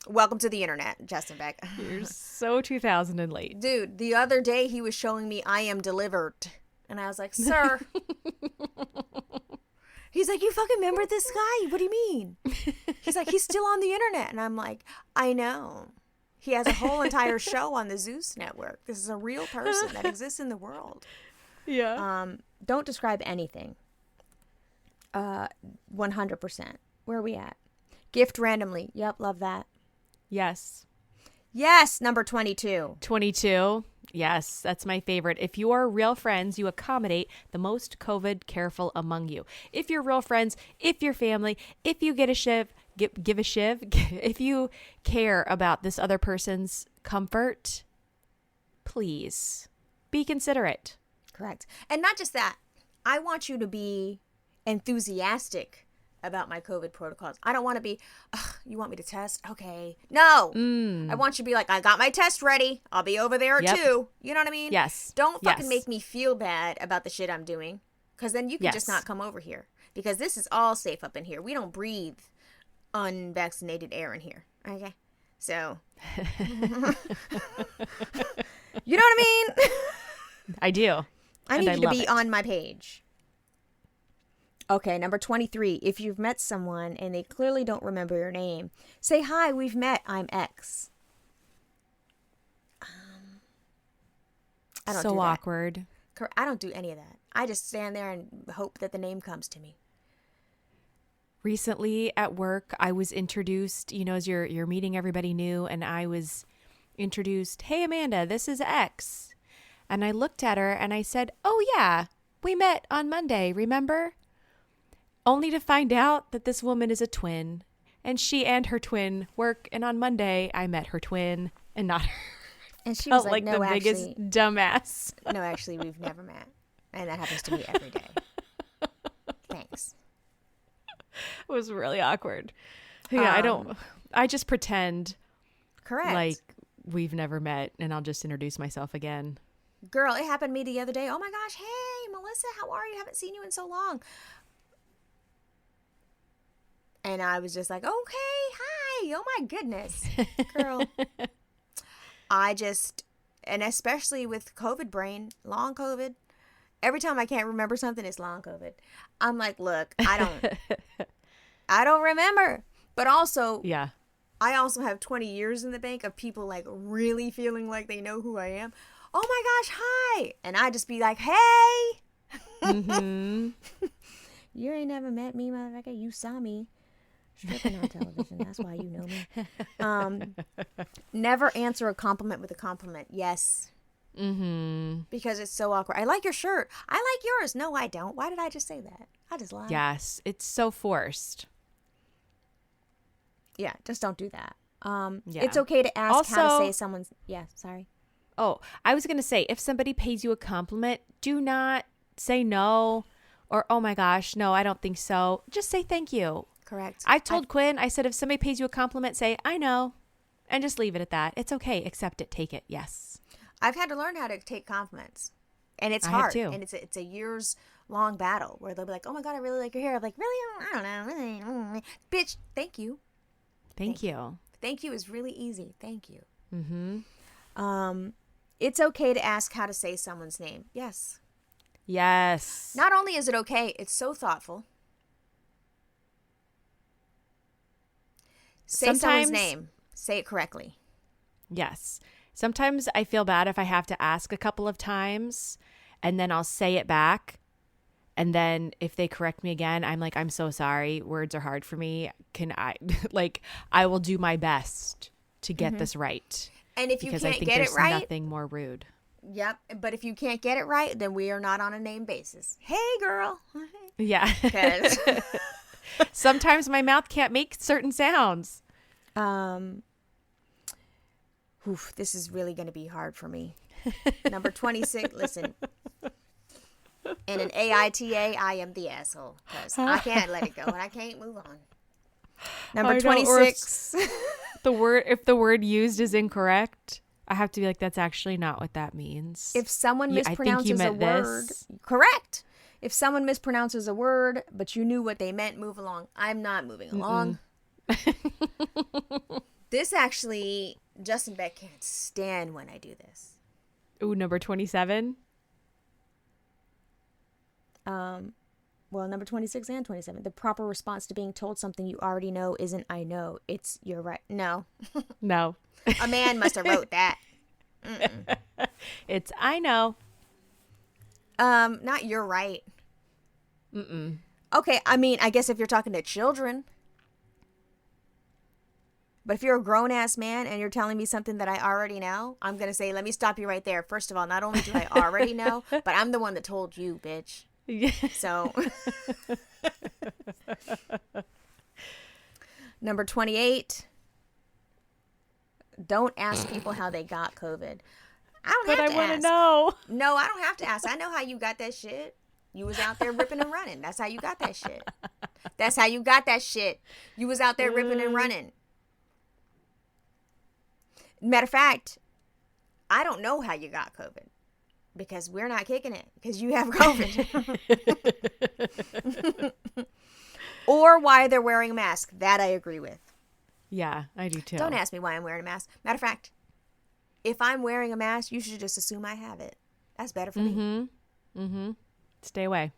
Speaker 1: Welcome to the internet, Justin Beck.
Speaker 2: You're so 2000 and late.
Speaker 1: Dude, the other day he was showing me I Am Delivered. And I was like, sir. He's like, you fucking remember this guy? What do you mean? He's like, he's still on the internet. And I'm like, I know. He has a whole entire show on the Zeus network. This is a real person that exists in the world.
Speaker 2: Yeah.
Speaker 1: Don't describe anything. 100%. Where are we at? Gift randomly. Yep, love that.
Speaker 2: Yes.
Speaker 1: Yes, number 22.
Speaker 2: 22. Yes, that's my favorite. If you are real friends, you accommodate the most COVID careful among you. If you're real friends, if you're family, if you get a shiv, give a shiv. If you care about this other person's comfort, please be considerate.
Speaker 1: Correct. And not just that. I want you to be enthusiastic about my COVID protocols. I don't want to be, you want me to test? Okay. No. I want you to be like, I got my test ready. I'll be over there
Speaker 2: Yep.
Speaker 1: too. You know what I mean?
Speaker 2: Yes.
Speaker 1: Don't fucking
Speaker 2: Yes.
Speaker 1: make me feel bad about the shit I'm doing. Because then you can just
Speaker 2: Yes.
Speaker 1: not come over here. Because this is all safe up in here. We don't breathe unvaccinated air in here. Okay? So. You know what I mean?
Speaker 2: I do.
Speaker 1: I
Speaker 2: And
Speaker 1: need
Speaker 2: I
Speaker 1: you to
Speaker 2: love
Speaker 1: be
Speaker 2: it.
Speaker 1: on my page. Okay, number 23. If you've met someone and they clearly don't remember your name, say, hi, we've met. I'm X. I don't do
Speaker 2: So
Speaker 1: that.
Speaker 2: awkward.
Speaker 1: I don't do any of that. I just stand there and hope that the name comes to me.
Speaker 2: Recently at work, I was introduced, as you're meeting everybody new, and I was introduced, hey, Amanda, this is X. And I looked at her and I said, oh, yeah, we met on Monday, remember? Only to find out that this woman is a twin, and she and her twin work, and on Monday, I met her twin and not her.
Speaker 1: And she
Speaker 2: Felt
Speaker 1: was like,
Speaker 2: like
Speaker 1: no,
Speaker 2: the biggest
Speaker 1: actually,
Speaker 2: dumbass.
Speaker 1: no, actually, we've never met. And that happens to me every day. Thanks.
Speaker 2: It was really awkward. Yeah, I just pretend
Speaker 1: Correct.
Speaker 2: like we've never met, and I'll just introduce myself again.
Speaker 1: Girl, it happened to me the other day. Oh my gosh, hey, Melissa, how are you? Haven't seen you in so long. And I was just like, okay, hi. Oh my goodness. Girl. And especially with COVID brain, long COVID, every time I can't remember something, it's long COVID. I'm like, look, I don't remember. But also,
Speaker 2: Yeah.
Speaker 1: I also have 20 years in the bank of people like really feeling like they know who I am. Oh my gosh, hi. And I just be like, hey.
Speaker 2: Mm-hmm.
Speaker 1: You ain't never met me, motherfucker. You saw me stripping on television. That's why you know me. Never answer a compliment with a compliment. Yes.
Speaker 2: Mm-hmm.
Speaker 1: Because it's so awkward. I like your shirt. I like yours. No, I don't. Why did I just say that? I just lied.
Speaker 2: Yes, it's so forced.
Speaker 1: Yeah, just don't do that.
Speaker 2: Yeah.
Speaker 1: It's okay to ask how to
Speaker 2: Also-
Speaker 1: say someone's... Yeah, sorry.
Speaker 2: Oh, I was going to say, if somebody pays you a compliment, do not say no or, oh my gosh, no, I don't think so. Just say thank you.
Speaker 1: Correct.
Speaker 2: I told Quinn, I said, if somebody pays you a compliment, say, I know, and just leave it at that. It's okay. Accept it. Take it. Yes.
Speaker 1: I've had to learn how to take compliments. And it's
Speaker 2: I have
Speaker 1: hard.
Speaker 2: too.
Speaker 1: And it's a years long battle where they'll be like, oh my God, I really like your hair. I'm like, really? I don't know. Really? Bitch, thank you.
Speaker 2: Thank you.
Speaker 1: Thank you is really easy. Thank you.
Speaker 2: Mm-hmm.
Speaker 1: It's okay to ask how to say someone's name. Yes.
Speaker 2: Yes.
Speaker 1: Not only is it okay, it's so thoughtful. Say someone's
Speaker 2: sometimes,
Speaker 1: name. Say it correctly.
Speaker 2: yes. Sometimes I feel bad if I have to ask a couple of times and then I'll say it back. And then if they correct me again, I'm like, I'm so sorry. Words are hard for me. Can I, like, I will do my best to get this right.
Speaker 1: And if you
Speaker 2: Because I
Speaker 1: can't
Speaker 2: think
Speaker 1: get it
Speaker 2: there's
Speaker 1: right,
Speaker 2: nothing more rude.
Speaker 1: yep. But if you can't get it right, then we are not on a name basis. Hey, girl.
Speaker 2: Yeah.
Speaker 1: 'Cause,
Speaker 2: Sometimes my mouth can't make certain sounds.
Speaker 1: this is really going to be hard for me. Number 26. Listen. In an AITA, I am the asshole because I can't let it go and I can't move on. Number
Speaker 2: I know,
Speaker 1: 26.
Speaker 2: If the word used is incorrect, I have to be like, that's actually not what that means.
Speaker 1: If someone
Speaker 2: I think you
Speaker 1: mispronounces a
Speaker 2: meant
Speaker 1: word,
Speaker 2: this.
Speaker 1: correct. If someone mispronounces a word, but you knew what they meant, move along. I'm not moving along. This actually, Justin Beck can't stand when I do this.
Speaker 2: Ooh, number 27.
Speaker 1: Well, number 26 and 27. The proper response to being told something you already know isn't "I know." It's "You're right." No.
Speaker 2: No.
Speaker 1: A man must have wrote that.
Speaker 2: It's I know.
Speaker 1: Not "You're right." Okay, I mean, I guess if you're talking to children. But if you're a grown-ass man and you're telling me something that I already know, I'm going to say, let me stop you right there. First of all, not only do I already know, but I'm the one that told you, bitch.
Speaker 2: Yeah.
Speaker 1: So, number 28, don't ask people how they got COVID. I don't
Speaker 2: But
Speaker 1: have
Speaker 2: I
Speaker 1: to
Speaker 2: want to
Speaker 1: ask.
Speaker 2: know.
Speaker 1: No, I don't have to ask. I know how you got that shit. You was out there ripping and running. That's how you got that shit. That's how you got that shit. You was out there ripping and running. Matter of fact, I don't know how you got COVID because we're not kicking it because you have COVID. Or why they're wearing a mask. That I agree with.
Speaker 2: Yeah, I do too.
Speaker 1: Don't ask me why I'm wearing a mask. Matter of fact, if I'm wearing a mask, you should just assume I have it. That's better for me.
Speaker 2: Stay away.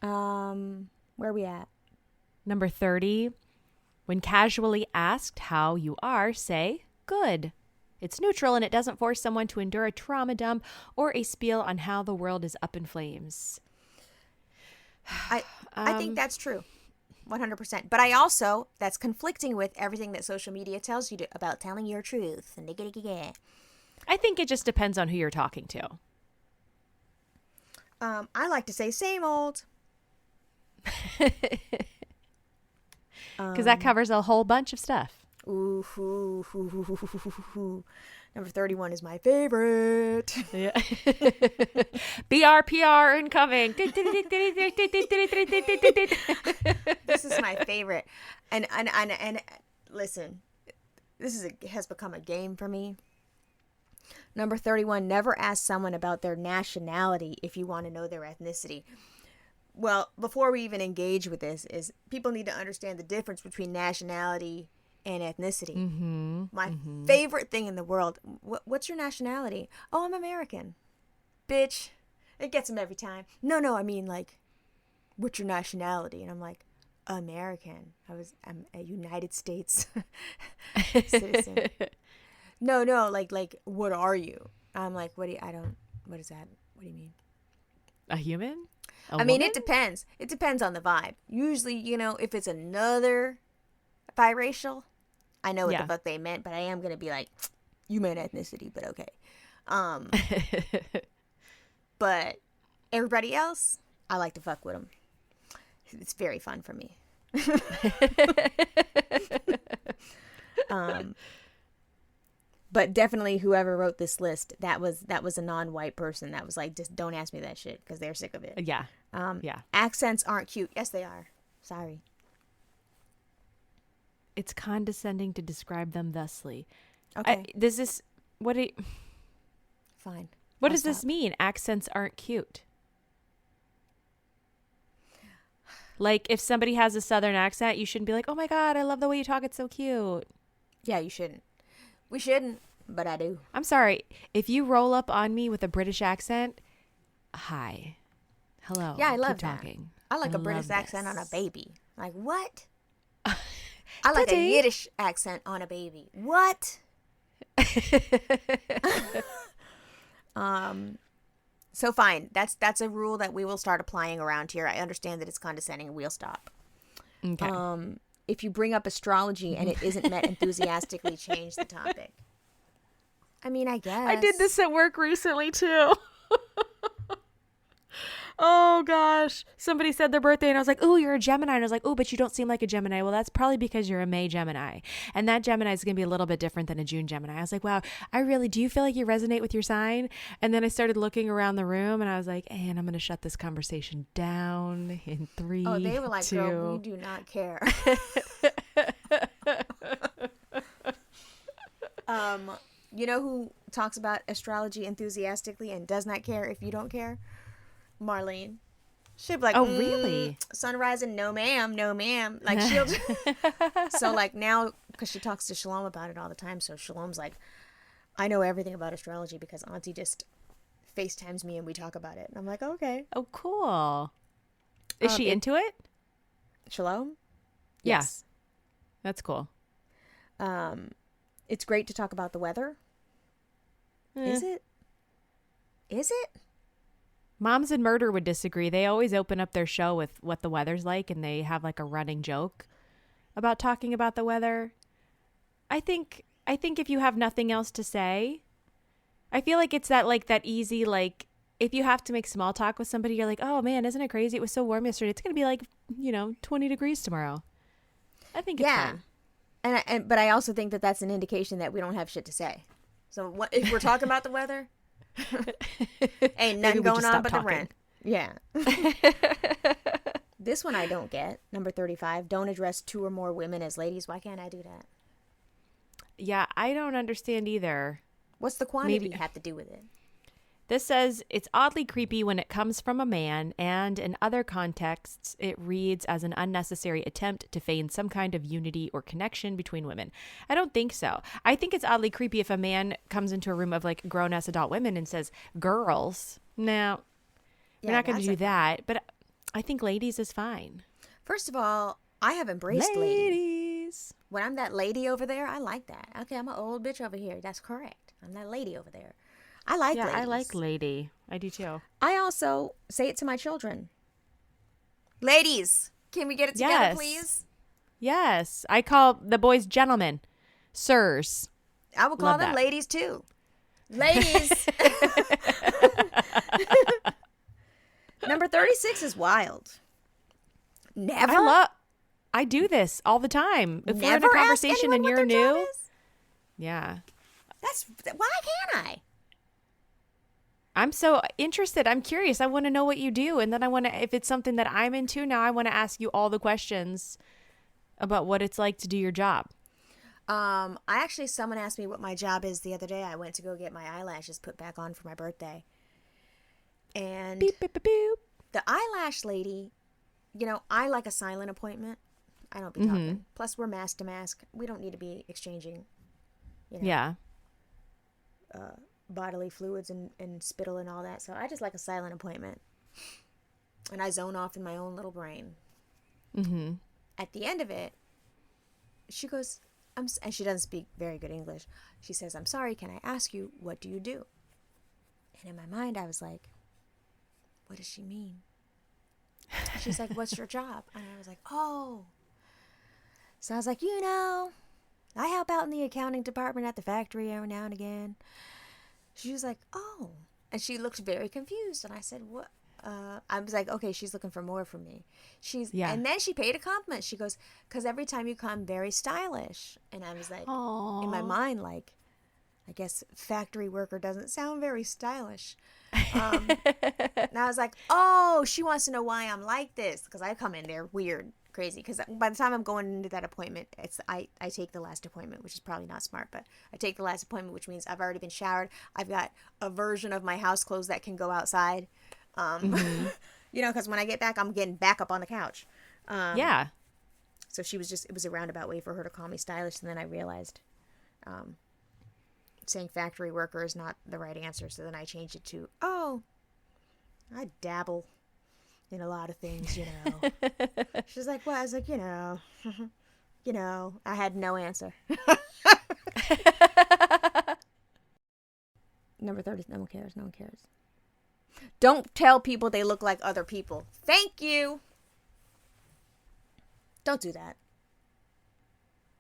Speaker 1: Where are we at?
Speaker 2: Number 30. When casually asked how you are, say good. It's neutral and it doesn't force someone to endure a trauma dump or a spiel on how the world is up in flames.
Speaker 1: I think that's true. 100%. But I also, that's conflicting with everything that social media tells you about telling your truth. And
Speaker 2: I think it just depends on who you're talking to.
Speaker 1: I like to say same old.
Speaker 2: Because that covers a whole bunch of stuff.
Speaker 1: Ooh. Number 31 is my favorite.
Speaker 2: Yeah. BRPR incoming.
Speaker 1: This is my favorite. And listen, has become a game for me. Number 31, never ask someone about their nationality if you want to know their ethnicity. Well, before we even engage with this, is people need to understand the difference between nationality and ethnicity. My favorite thing in the world. What's your nationality? Oh, I'm American. Bitch. It gets them every time. No, I mean, like, what's your nationality? And I'm like, American. I'm a United States citizen. No, like, what are you? I'm like, what is that? What do you mean?
Speaker 2: A human?
Speaker 1: I mean, it depends. It depends on the vibe. Usually, if it's another biracial, I know what the fuck they meant, but I am going to be like, you meant ethnicity, but okay. But everybody else, I like to fuck with them. It's very fun for me. But definitely whoever wrote this list, that was a non-white person that was like, just don't ask me that shit because they're sick of it.
Speaker 2: Yeah.
Speaker 1: Accents aren't cute. Yes, they are. Sorry.
Speaker 2: It's condescending to describe them thusly.
Speaker 1: Okay. Fine.
Speaker 2: What does this mean? Accents aren't cute. Like, if somebody has a southern accent, you shouldn't be like, oh my God, I love the way you talk. It's so cute.
Speaker 1: Yeah, you shouldn't. We shouldn't, but I do.
Speaker 2: I'm sorry. If you roll up on me with a British accent, hi. Hello.
Speaker 1: Yeah, I love
Speaker 2: Keep
Speaker 1: that.
Speaker 2: talking.
Speaker 1: I like a British accent on a baby. Like, what? I like a
Speaker 2: Daddy.
Speaker 1: Yiddish accent on a baby. What? So fine. That's a rule that we will start applying around here. I understand that it's condescending and we'll stop.
Speaker 2: Okay.
Speaker 1: If you bring up astrology and it isn't met enthusiastically, change the topic. I mean, I guess.
Speaker 2: I did this at work recently too. Oh gosh. Somebody said their birthday and I was like, "Oh, you're a Gemini." And I was like, "Oh, but you don't seem like a Gemini." Well, that's probably because you're a May Gemini. And that Gemini is going to be a little bit different than a June Gemini. I was like, "Wow, do you feel like you resonate with your sign?" And then I started looking around the room and I was like, "And I'm going to shut this conversation down in 3,
Speaker 1: Oh, they were like,
Speaker 2: 2.
Speaker 1: "Girl, we do not care." You know who talks about astrology enthusiastically and does not care if you don't care? Marlene. She'll be like,
Speaker 2: Oh, really?
Speaker 1: Sunrise and no ma'am, no ma'am. Like she'll So like now, because she talks to Shalom about it all the time, so Shalom's like, I know everything about astrology because Auntie just FaceTimes me and we talk about it. And I'm like, okay.
Speaker 2: Oh, cool. Is she into it?
Speaker 1: Shalom?
Speaker 2: Yeah.
Speaker 1: Yes.
Speaker 2: That's cool.
Speaker 1: It's great to talk about the weather. Is it? Is it?
Speaker 2: Moms and Murder would disagree. They always open up their show with what the weather's like, and they have like a running joke about talking about the weather. I think if you have nothing else to say, I feel like it's that easy, like if you have to make small talk with somebody, you're like, "Oh man, isn't it crazy? It was so warm yesterday. It's going to be like, 20 degrees tomorrow." I think it's fun.
Speaker 1: But I also think that that's an indication that we don't have shit to say. So what if we're talking about the weather? Ain't nothing going on but the rent. Yeah. This one I don't get. Number 35. Don't address 2 or more women as ladies. Why can't I do that?
Speaker 2: Yeah, I don't understand either.
Speaker 1: What's the quantity have to do with it?
Speaker 2: This says it's oddly creepy when it comes from a man, and in other contexts, it reads as an unnecessary attempt to feign some kind of unity or connection between women. I don't think so. I think it's oddly creepy if a man comes into a room of like grown-ass adult women and says, "Girls." No, you're not going to do that. But I think ladies is fine.
Speaker 1: First of all, I have embraced ladies. When I'm that lady over there, I like that. Okay, I'm an old bitch over here. That's correct. I'm that lady over there. I like ladies.
Speaker 2: I like lady. I do too.
Speaker 1: I also say it to my children. Ladies, can we get it together, please?
Speaker 2: Yes. I call the boys gentlemen. Sirs.
Speaker 1: I will call them ladies too. Ladies. Number 36 is wild. Never?
Speaker 2: I do this all the time. If we're in
Speaker 1: Never
Speaker 2: a conversation and you're new.
Speaker 1: Yeah. Why can't I?
Speaker 2: I'm so interested. I'm curious. I want to know what you do. And then if it's something that I'm into now, I want to ask you all the questions about what it's like to do your job.
Speaker 1: Someone asked me what my job is the other day. I went to go get my eyelashes put back on for my birthday. And
Speaker 2: beep, beep, beep, beep.
Speaker 1: The eyelash lady, I like a silent appointment. I don't be talking. Plus, we're mask to mask. We don't need to be exchanging, bodily fluids and spittle and all that. So I just like a silent appointment. And I zone off in my own little brain. Mm-hmm. At the end of it, she goes, and she doesn't speak very good English. She says, "I'm sorry, can I ask you, what do you do?" And in my mind, I was like, what does she mean? She's like, "What's your job?" And I was like, "Oh." So I was like, I help out in the accounting department at the factory every now and again. She was like, "Oh." And she looked very confused. And I said, "What?" I was like, okay, she's looking for more from me. And then she paid a compliment. She goes, "Because every time you come, very stylish." And I was like,
Speaker 2: aww.
Speaker 1: In my mind, like, I guess factory worker doesn't sound very stylish. And I was like, oh, she wants to know why I'm like this. Because I come in there weird, crazy. Because by the time I'm going into that appointment, I take the last appointment, which is probably not smart. But I take the last appointment, which means I've already been showered. I've got a version of my house clothes that can go outside. Because when I get back, I'm getting back up on the couch. So it was a roundabout way for her to call me stylish. And then I realized saying factory worker is not the right answer. So then I changed it to, oh, I dabble in a lot of things, She's like, well, I was like, I had no answer. Number 30, no one cares. No one cares. Don't tell people they look like other people. Thank you. Don't do that.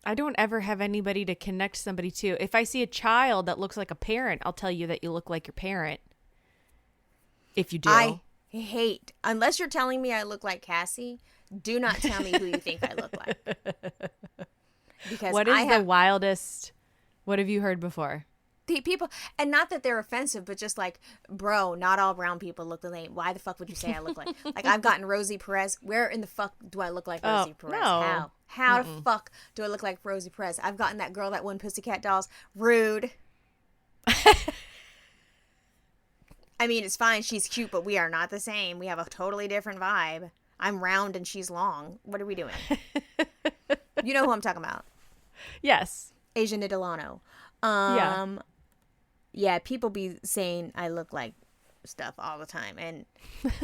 Speaker 2: I don't ever have anybody to connect somebody to. If I see a child that looks like a parent, I'll tell you that you look like your parent. If you do.
Speaker 1: I hate, unless you're telling me I look like Cassie, do not tell me who you think I look like. Because
Speaker 2: what is the wildest, what have you heard before?
Speaker 1: The people, and not that they're offensive, but just like, bro, not all brown people look the same. Why the fuck would you say I look like? Like, I've gotten Rosie Perez. Where in the fuck do I look like Rosie Perez?
Speaker 2: No.
Speaker 1: How the fuck do I look like Rosie Perez? I've gotten that girl that won Pussycat Dolls. Rude. I mean, it's fine. She's cute, but we are not the same. We have a totally different vibe. I'm round and she's long. What are we doing? You know who I'm talking about.
Speaker 2: Yes.
Speaker 1: Asia Nidalano. Yeah, people be saying I look like stuff all the time. And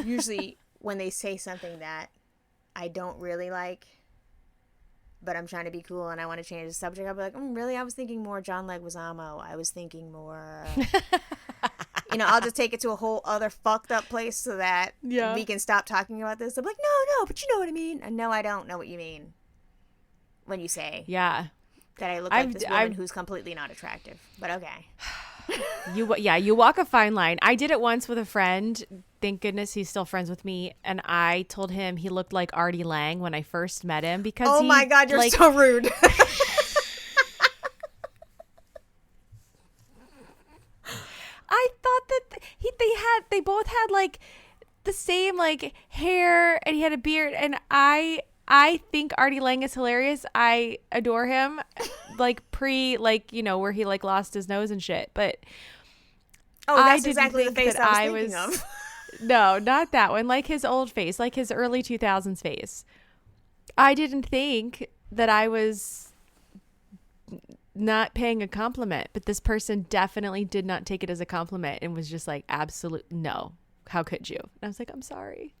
Speaker 1: usually when they say something that I don't really like, but I'm trying to be cool and I want to change the subject, I'll be like, really? I was thinking more John Leguizamo. I was thinking more... I'll just take it to a whole other fucked up place so that we can stop talking about this. I'm like, no, but you know what I mean. And no, I don't know what you mean when you say that I look like this woman who's completely not attractive. But okay.
Speaker 2: You walk a fine line. I did it once with a friend. Thank goodness he's still friends with me. And I told him he looked like Artie Lang when I first met him because
Speaker 1: oh my God, you're so rude.
Speaker 2: I thought that they both had like the same like hair and he had a beard and I think Artie Lang is hilarious. I adore him like where he like lost his nose and shit. But
Speaker 1: that's exactly the face I was thinking of.
Speaker 2: No, not that one. Like his old face, like his early 2000s face. I didn't think that I was not paying a compliment, but this person definitely did not take it as a compliment and was just like, absolute no. How could you? And I was like, I'm sorry.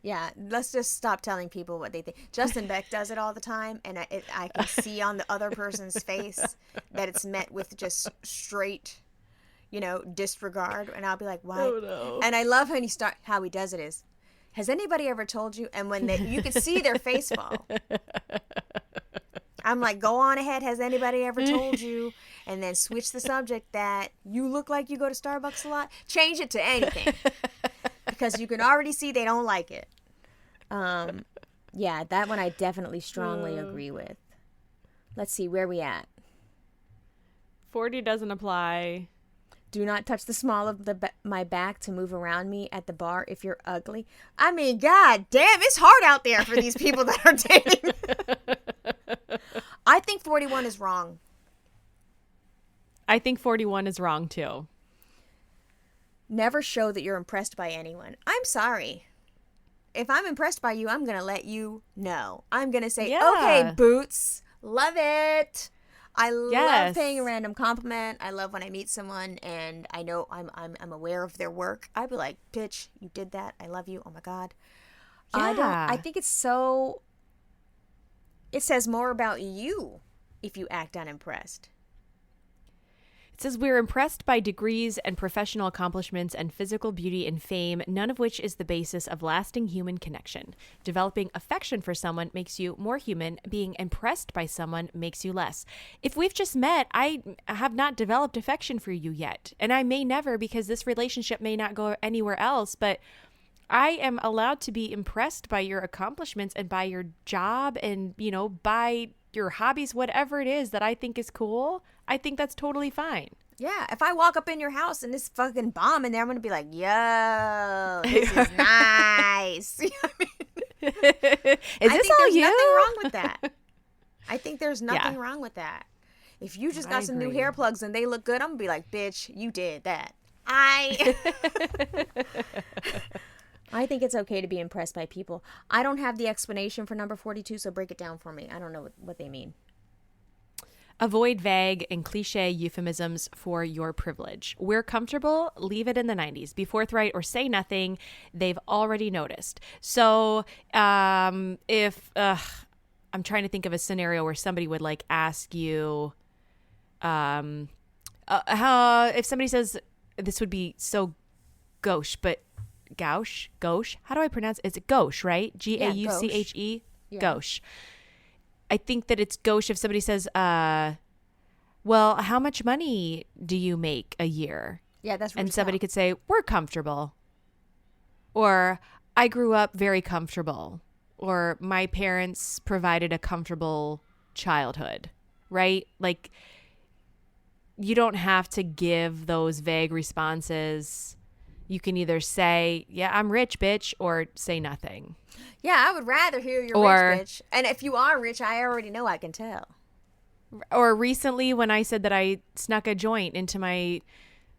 Speaker 1: Yeah, let's just stop telling people what they think. Justin Beck does it all the time, and I can see on the other person's face that it's met with just straight, disregard. And I'll be like, why?
Speaker 2: Oh, no.
Speaker 1: And I love how he does it is, has anybody ever told you? And when you can see their face fall. I'm like, go on ahead. Has anybody ever told you? And then switch the subject that you look like you go to Starbucks a lot. Change it to anything. Because you can already see they don't like it. Yeah, that one I definitely strongly agree with. Let's see, where we at?
Speaker 2: 40 doesn't apply.
Speaker 1: Do not touch the small of my back to move around me at the bar if you're ugly. I mean, god damn, it's hard out there for these people that are dating. I think 41 is wrong.
Speaker 2: I think 41 is wrong too.
Speaker 1: Never show that you're impressed by anyone. I'm sorry. If I'm impressed by you, I'm going to let you know. I'm going to say, okay, Boots, love it. I love paying a random compliment. I love when I meet someone and I know I'm aware of their work. I'd be like, bitch, you did that. I love you. Oh my God.
Speaker 2: Yeah.
Speaker 1: I think it says more about you if you act unimpressed.
Speaker 2: It says we're impressed by degrees and professional accomplishments and physical beauty and fame, none of which is the basis of lasting human connection. Developing affection for someone makes you more human. Being impressed by someone makes you less. If we've just met, I have not developed affection for you yet. And I may never because this relationship may not go anywhere else, but I am allowed to be impressed by your accomplishments and by your job and, by your hobbies, whatever it is that I think is cool. I think that's totally fine.
Speaker 1: Yeah, if I walk up in your house and this fucking bomb in there, I'm going to be like, yo, this is nice. You know what I mean?
Speaker 2: Is this all you?
Speaker 1: There's nothing wrong with that. I think there's nothing wrong with that. If you just got some new hair plugs and they look good, I'm going to be like, bitch, you did that. I think it's okay to be impressed by people. I don't have the explanation for number 42, so break it down for me. I don't know what they mean.
Speaker 2: Avoid vague and cliche euphemisms for your privilege. We're comfortable, leave it in the 90s. Be forthright or say nothing. They've already noticed. So if I'm trying to think of a scenario where somebody would like ask you, how, if somebody says, this would be so gauche, but gauche, how do I pronounce it? It's gauche, right? Gauche.
Speaker 1: Yeah.
Speaker 2: Gauche. I think that it's gauche if somebody says, well, how much money do you make a year?
Speaker 1: Yeah, that's
Speaker 2: and somebody could say, we're comfortable. Or I grew up very comfortable. Or my parents provided a comfortable childhood, right? Like, you don't have to give those vague responses. You can either say, yeah, I'm rich, bitch, or say nothing.
Speaker 1: Yeah, I would rather hear you're rich, bitch. And if you are rich, I already know, I can tell.
Speaker 2: Or recently when I said that I snuck a joint into my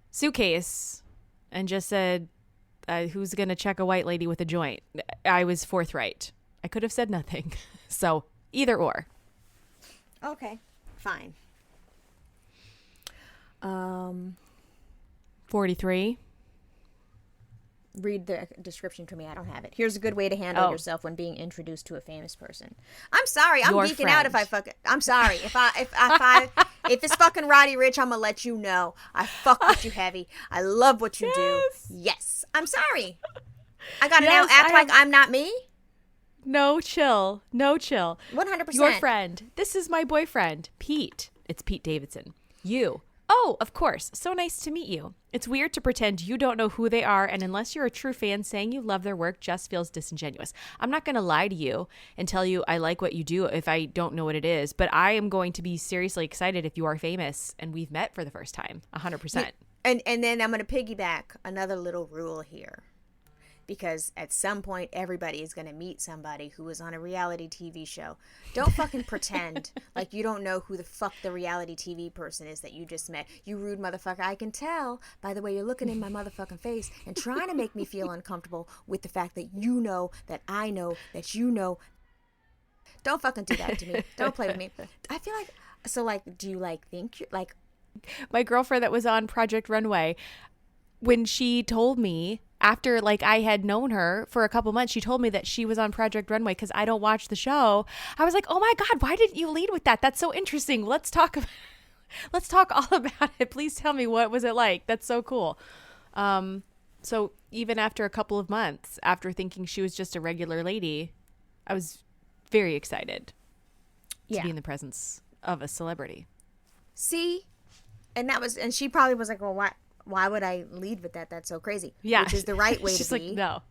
Speaker 2: suitcase and just said, who's going to check a white lady with a joint? I was forthright. I could have said nothing. So either or.
Speaker 1: Okay, fine.
Speaker 2: 43.
Speaker 1: Read the description to me. I don't have it. Here's a good way to handle yourself when being introduced to a famous person. I'm sorry. I'm
Speaker 2: Your
Speaker 1: geeking
Speaker 2: friend.
Speaker 1: out if I fucking. I'm sorry. If it's fucking Roddy Rich, I'm gonna let you know. I fuck with you heavy. I love what you do. Yes. I'm sorry. I gotta now act like I'm not me.
Speaker 2: No chill.
Speaker 1: 100%.
Speaker 2: Your friend. This is my boyfriend, Pete. It's Pete Davidson. You. Oh, of course. So nice to meet you. It's weird to pretend you don't know who they are, and unless you're a true fan, saying you love their work just feels disingenuous. I'm not going to lie to you and tell you I like what you do if I don't know what it is, but I am going to be seriously excited if you are famous and we've met for the first time. 100%.
Speaker 1: And then I'm going to piggyback another little rule here. Because at some point, everybody is going to meet somebody who is on a reality TV show. Don't fucking pretend like you don't know who the fuck the reality TV person is that you just met. You rude motherfucker. I can tell by the way you're looking in my motherfucking face and trying to make me feel uncomfortable with the fact that you know that I know that you know. Don't fucking do that to me. Don't play with me. I feel like, so like, do you like think you're like.
Speaker 2: My girlfriend that was on Project Runway, when she told me, after like I had known her for a couple months, she told me that she was on Project Runway because I don't watch the show. I was like, oh my God, why didn't you lead with that? That's so interesting. Let's talk all about it. Please tell me, what was it like? That's so cool. So even after a couple of months, after thinking she was just a regular lady, I was very excited to be in the presence of a celebrity.
Speaker 1: See? And she probably was like, well, why would I lead with that? That's so crazy.
Speaker 2: Yeah.
Speaker 1: Which is the right way to be.
Speaker 2: Like, no.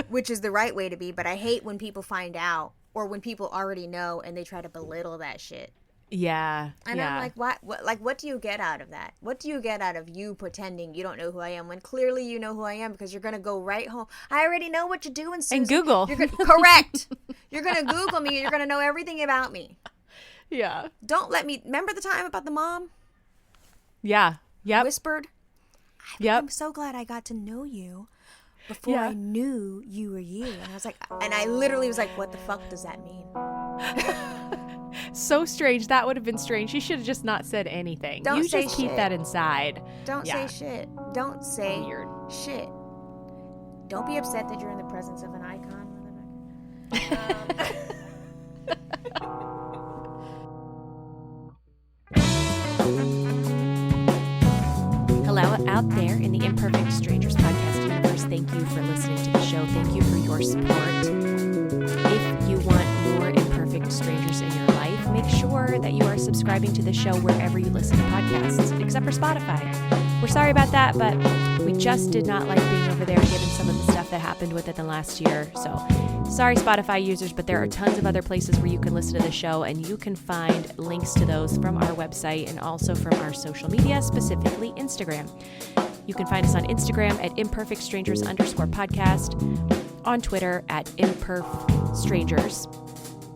Speaker 1: Which is the right way to be. But I hate when people find out or when people already know and they try to belittle that shit.
Speaker 2: Yeah.
Speaker 1: And I'm like, what do you get out of that? What do you get out of you pretending you don't know who I am when clearly you know who I am because you're going to go right home. I already know what you're doing, Susan.
Speaker 2: And Google.
Speaker 1: Correct. You're going to Google me and you're going to know everything about me.
Speaker 2: Yeah.
Speaker 1: Don't let me. Remember the time about the mom?
Speaker 2: Yeah. Yep.
Speaker 1: Whispered. I'm so glad I got to know you before I knew you were you. And I was like, and I literally was like, what the fuck does that mean?
Speaker 2: So strange. That would have been strange. She should have just not said anything.
Speaker 1: Don't
Speaker 2: you
Speaker 1: say
Speaker 2: just keep
Speaker 1: shit.
Speaker 2: that inside.
Speaker 1: Don't say shit. Don't say
Speaker 2: Weird.
Speaker 1: shit. Don't be upset that you're in the presence of an icon, motherfucker.
Speaker 2: Hello out there in the Imperfect Strangers podcast universe. Thank you for listening to the show. Thank you for your support. If you want more Imperfect Strangers in your life, make sure that you are subscribing to the show wherever you listen to podcasts, except for Spotify. We're sorry about that, but we just did not like being over there given some of the stuff that happened with it in the last year. So sorry, Spotify users, but there are tons of other places where you can listen to the show, and you can find links to those from our website and also from our social media, specifically Instagram. You can find us on Instagram at imperfectstrangers_podcast, on Twitter at imperfstrangers.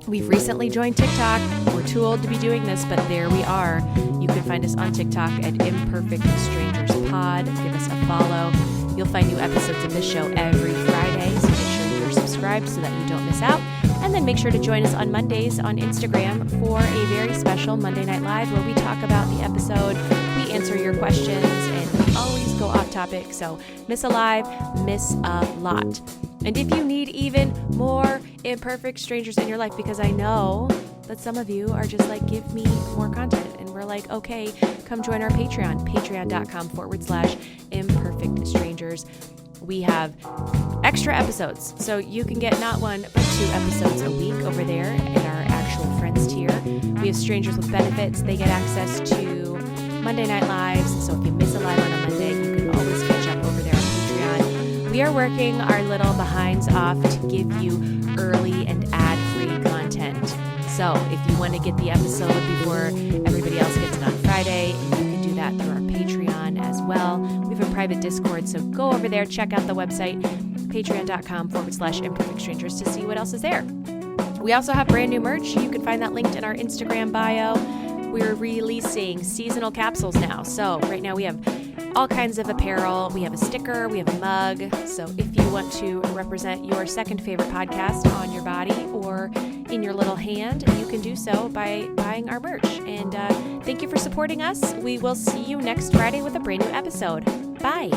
Speaker 2: We've recently joined TikTok. We're too old to be doing this, but there we are. You can find us on TikTok at imperfectstrangerspod. Give us a follow. You'll find new episodes of this show every Friday, so make sure you're subscribed so that you don't miss out. And then make sure to join us on Mondays on Instagram for a very special Monday Night Live where we talk about the episode, we answer your questions, and we always go off topic. So miss a live, miss a lot. And if you need even more imperfect strangers in your life, because I know that some of you are just like, give me more content. And we're like, okay, come join our Patreon, patreon.com/imperfect strangers. We have extra episodes, so you can get not one, but 2 episodes a week over there at our actual friends tier. We have strangers with benefits. They get access to Monday Night Lives, so if you miss a live on a Monday, you can always catch up over there on Patreon. We are working our little behinds off to give you early and ad-free content. So if you want to get the episode before everybody else gets it on Friday, you can do that through our Patreon as well. We have a private Discord, so go over there, check out the website, patreon.com/imperfect strangers to see what else is there. We also have brand new merch. You can find that linked in our Instagram bio. We're releasing seasonal capsules now. So right now we have all kinds of apparel. We have a sticker, we have a mug. So if you want to represent your second favorite podcast on your body or in your little hand, you can do so by buying our merch. And thank you for supporting us. We will see you next Friday with a brand new episode. Bye.